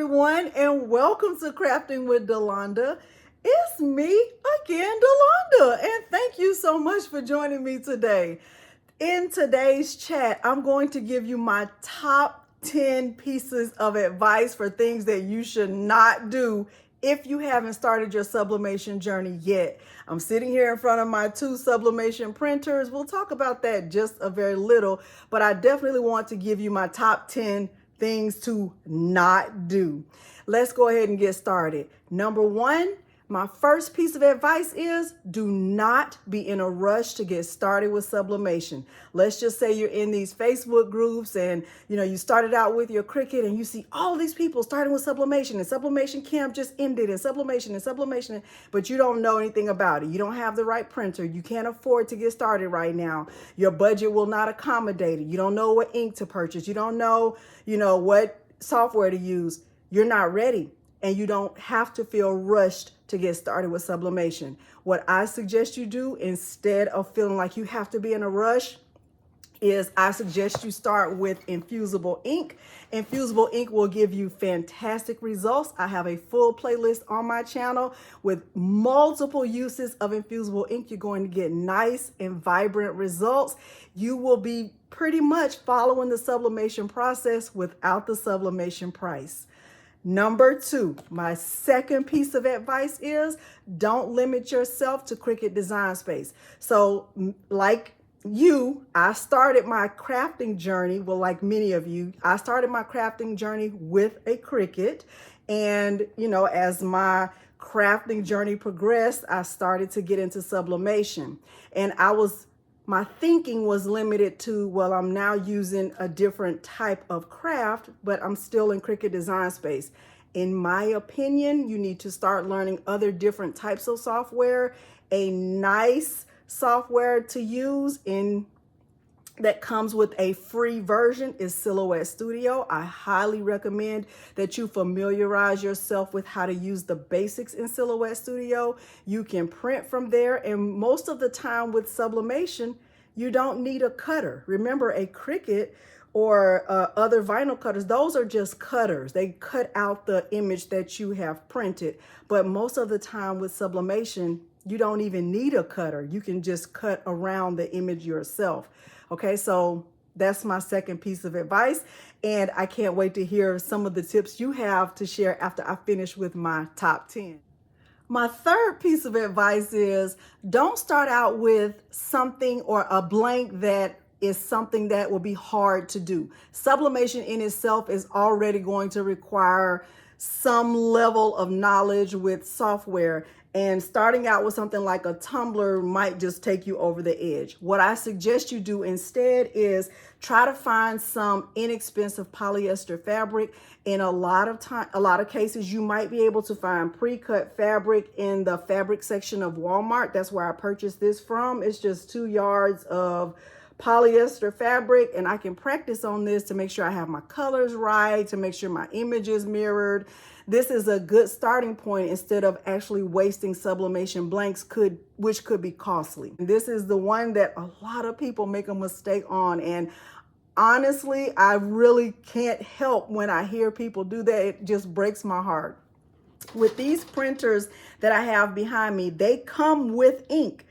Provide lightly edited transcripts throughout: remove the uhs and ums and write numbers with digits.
everyone, and welcome to Crafting with Delonda. It's me again, Delonda, and thank you so much for joining me today. In today's chat, I'm going to give you my top 10 pieces of advice for things that you should not do if you haven't started your sublimation journey yet. I'm sitting here in front of my two sublimation printers. We'll talk about that just a very little, but I definitely want to give you my top 10 things to not do. Let's go ahead and get started. Number one, my first piece of advice is do not be in a rush to get started with sublimation. Let's just say you're in these Facebook groups and you started out with your Cricut and you see all these people starting with sublimation and sublimation camp just ended and sublimation, but you don't know anything about it. You don't have the right printer. You can't afford to get started right now. Your budget will not accommodate it. You don't know what ink to purchase. You don't know, what software to use. You're not ready. And you don't have to feel rushed to get started with sublimation. What I suggest you do instead of feeling like you have to be in a rush is I suggest you start with infusible ink. Infusible ink will give you fantastic results. I have a full playlist on my channel with multiple uses of infusible ink. You're going to get nice and vibrant results. You will be pretty much following the sublimation process without the sublimation price. Number two, my second piece of advice is don't limit yourself to Cricut Design Space. So like you, I started my crafting journey, well, like many of you, I started my crafting journey with a Cricut. And, as my crafting journey progressed, I started to get into sublimation. And my thinking was limited to, well, I'm now using a different type of craft, but I'm still in Cricut Design Space. In my opinion, you need to start learning other different types of software. A nice software to use that comes with a free version is Silhouette Studio. I highly recommend that you familiarize yourself with how to use the basics in Silhouette Studio. You can print from there, and most of the time with sublimation, you don't need a cutter. Remember, a Cricut or other vinyl cutters, those are just cutters. They cut out the image that you have printed. But most of the time with sublimation, you don't even need a cutter. You can just cut around the image yourself. Okay, so that's my second piece of advice. And I can't wait to hear some of the tips you have to share after I finish with my top 10. My third piece of advice is don't start out with something or a blank that is something that will be hard to do. Sublimation in itself is already going to require some level of knowledge with software. And starting out with something like a tumbler might just take you over the edge. What I suggest you do instead is try to find some inexpensive polyester fabric. In a lot of cases, you might be able to find pre-cut fabric in the fabric section of Walmart. That's where I purchased this from. It's just 2 yards of polyester fabric, and I can practice on this to make sure I have my colors right, to make sure my image is mirrored. This is a good starting point instead of actually wasting sublimation blanks, which could be costly. This is the one that a lot of people make a mistake on, and honestly, I really can't help when I hear people do that. It just breaks my heart. With these printers that I have behind me, they come with ink.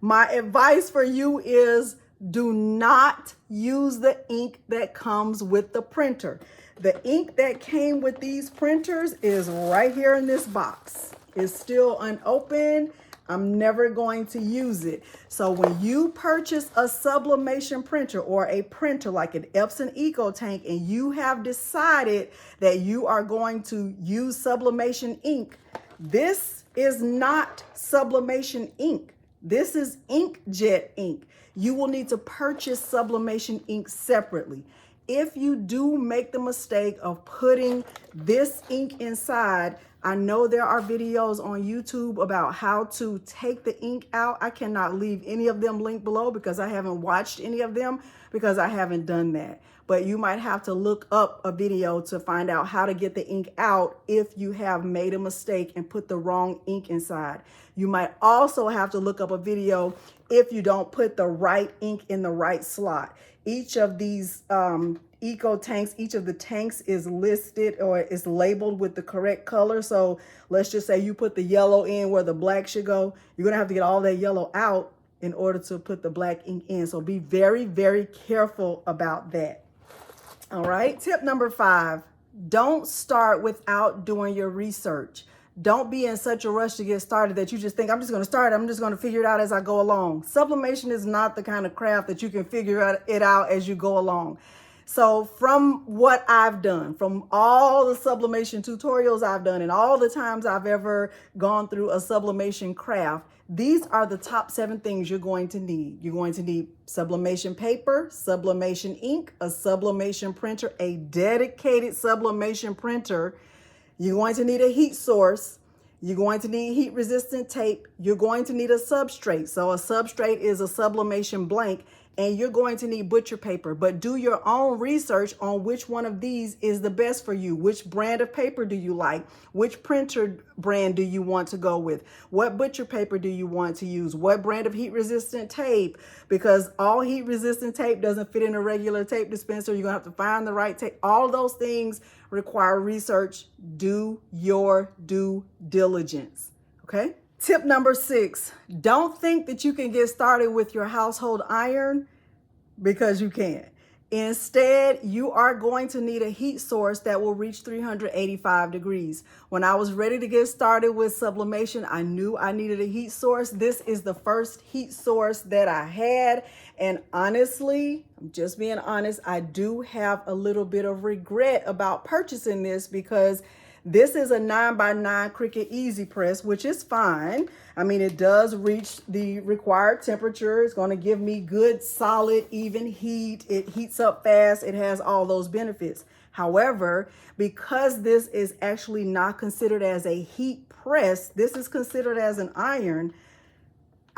My advice for you is do not use the ink that comes with the printer. The ink that came with these printers is right here in this box. It's still unopened. I'm never going to use it. So when you purchase a sublimation printer or a printer like an Epson EcoTank and you have decided that you are going to use sublimation ink, this is not sublimation ink. This is inkjet ink. You will need to purchase sublimation ink separately. If you do make the mistake of putting this ink inside, I know there are videos on YouTube about how to take the ink out. I cannot leave any of them linked below because I haven't watched any of them because I haven't done that. But you might have to look up a video to find out how to get the ink out if you have made a mistake and put the wrong ink inside. You might also have to look up a video if you don't put the right ink in the right slot. Each of these eco tanks, each of the tanks is listed or is labeled with the correct color. So let's just say you put the yellow in where the black should go. You're going to have to get all that yellow out in order to put the black ink in. So be very, very careful about that. All right. Tip number 5, don't start without doing your research. Don't be in such a rush to get started that you just think, I'm just going to start. I'm just going to figure it out as I go along. Sublimation is not the kind of craft that you can figure it out as you go along. So from what I've done, from all the sublimation tutorials I've done and all the times I've ever gone through a sublimation craft, these are the top 7 things you're going to need. You're going to need sublimation paper, sublimation ink, a sublimation printer, a dedicated sublimation printer. You're going to need a heat source. You're going to need heat resistant tape. You're going to need a substrate. So a substrate is a sublimation blank. And you're going to need butcher paper, but do your own research on which one of these is the best for you. Which brand of paper do you like? Which printer brand do you want to go with? What butcher paper do you want to use? What brand of heat resistant tape? Because all heat resistant tape doesn't fit in a regular tape dispenser. You're gonna have to find the right tape. All those things require research. Do your due diligence, okay? Tip number 6, don't think that you can get started with your household iron because you can't. Instead, you are going to need a heat source that will reach 385 degrees. When I was ready to get started with sublimation, I knew I needed a heat source. This is the first heat source that I had. And honestly, I'm just being honest, I do have a little bit of regret about purchasing this because this is a 9x9 Cricut Easy Press, which is fine. I mean, it does reach the required temperature. It's going to give me good, solid, even heat. It heats up fast. It has all those benefits. However, because this is actually not considered as a heat press, this is considered as an iron,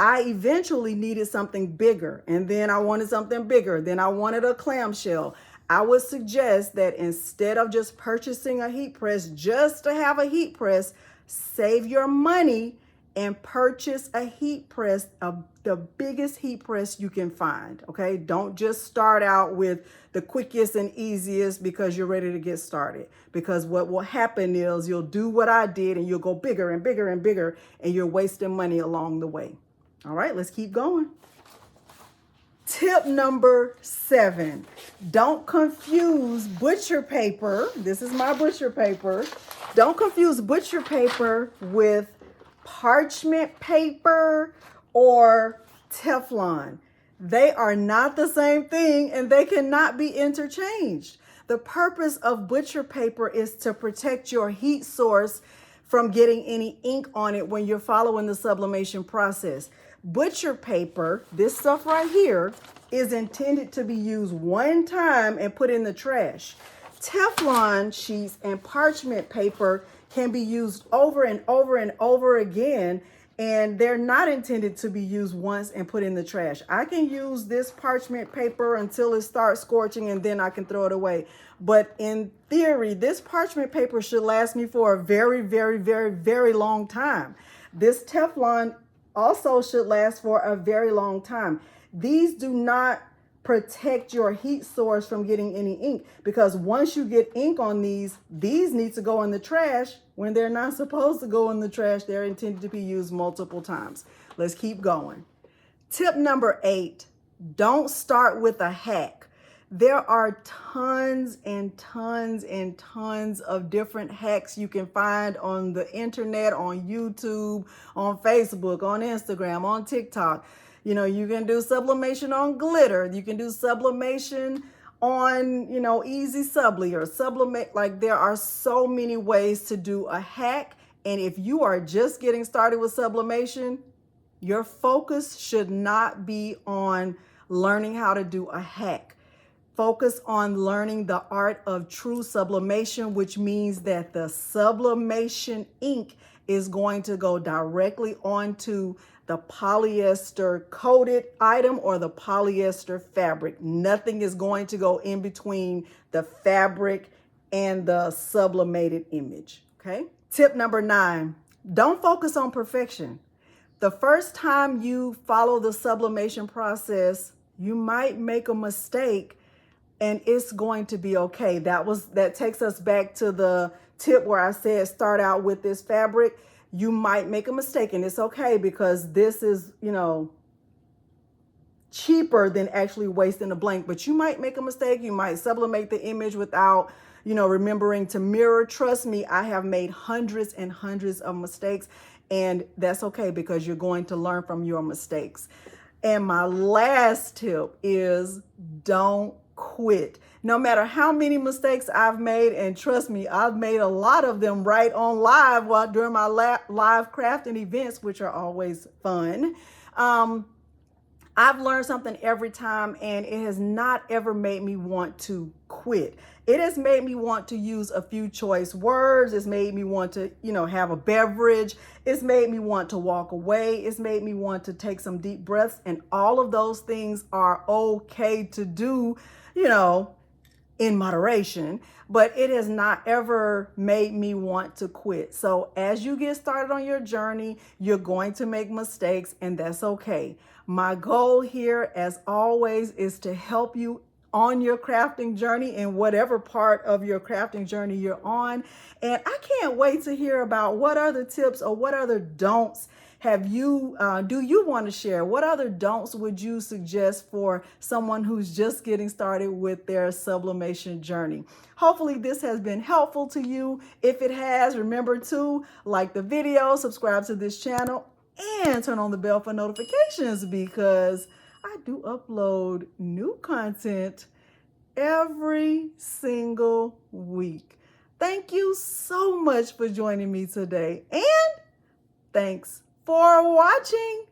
I eventually needed something bigger. And then I wanted something bigger. Then I wanted a clamshell. I would suggest that instead of just purchasing a heat press just to have a heat press, save your money and purchase a heat press, the biggest heat press you can find, okay? Don't just start out with the quickest and easiest because you're ready to get started. Because what will happen is you'll do what I did and you'll go bigger and bigger and bigger and you're wasting money along the way. All right, let's keep going. Tip number 7, don't confuse butcher paper. This is my butcher paper. Don't confuse butcher paper with parchment paper or Teflon. They are not the same thing and they cannot be interchanged. The purpose of butcher paper is to protect your heat source from getting any ink on it when you're following the sublimation process. Butcher paper, this stuff right here, is intended to be used one time and put in the trash. Teflon sheets and parchment paper can be used over and over and over again, and they're not intended to be used once and put in the trash. I can use this parchment paper until it starts scorching and then I can throw it away. But in theory, this parchment paper should last me for a very, very, very, very long time. This Teflon also should last for a very long time. These do not protect your heat source from getting any ink because once you get ink on these need to go in the trash when they're not supposed to go in the trash. They're intended to be used multiple times. Let's keep going. Tip number 8, don't start with a hack. There are tons and tons and tons of different hacks you can find on the internet, on YouTube, on Facebook, on Instagram, on TikTok. You know, you can do sublimation on glitter. You can do sublimation on, Easy Subli or sublimate. Like there are so many ways to do a hack. And if you are just getting started with sublimation, your focus should not be on learning how to do a hack. Focus on learning the art of true sublimation, which means that the sublimation ink is going to go directly onto the polyester coated item or the polyester fabric. Nothing is going to go in between the fabric and the sublimated image, okay? Tip number 9, don't focus on perfection. The first time you follow the sublimation process, you might make a mistake and it's going to be okay. That takes us back to the tip where I said start out with this fabric. You might make a mistake, and it's okay, because this is, cheaper than actually wasting a blank. But you might make a mistake. You might sublimate the image without, remembering to mirror. Trust me, I have made hundreds and hundreds of mistakes, and that's okay, because you're going to learn from your mistakes. And my last tip is don't quit. No matter how many mistakes I've made, and trust me, I've made a lot of them right on live during my live crafting events, which are always fun. I've learned something every time, and it has not ever made me want to quit. It has made me want to use a few choice words. It's made me want to, have a beverage. It's made me want to walk away. It's made me want to take some deep breaths. And all of those things are okay to do, in moderation, but it has not ever made me want to quit. So as you get started on your journey, you're going to make mistakes, and that's okay. My goal here, as always, is to help you on your crafting journey, in whatever part of your crafting journey you're on. And I can't wait to hear about what other tips or what other don'ts do you want to share? What other don'ts would you suggest for someone who's just getting started with their sublimation journey? Hopefully this has been helpful to you. If it has, remember to like the video, subscribe to this channel, and turn on the bell for notifications, because I do upload new content every single week. Thank you so much for joining me today, and thanks for watching.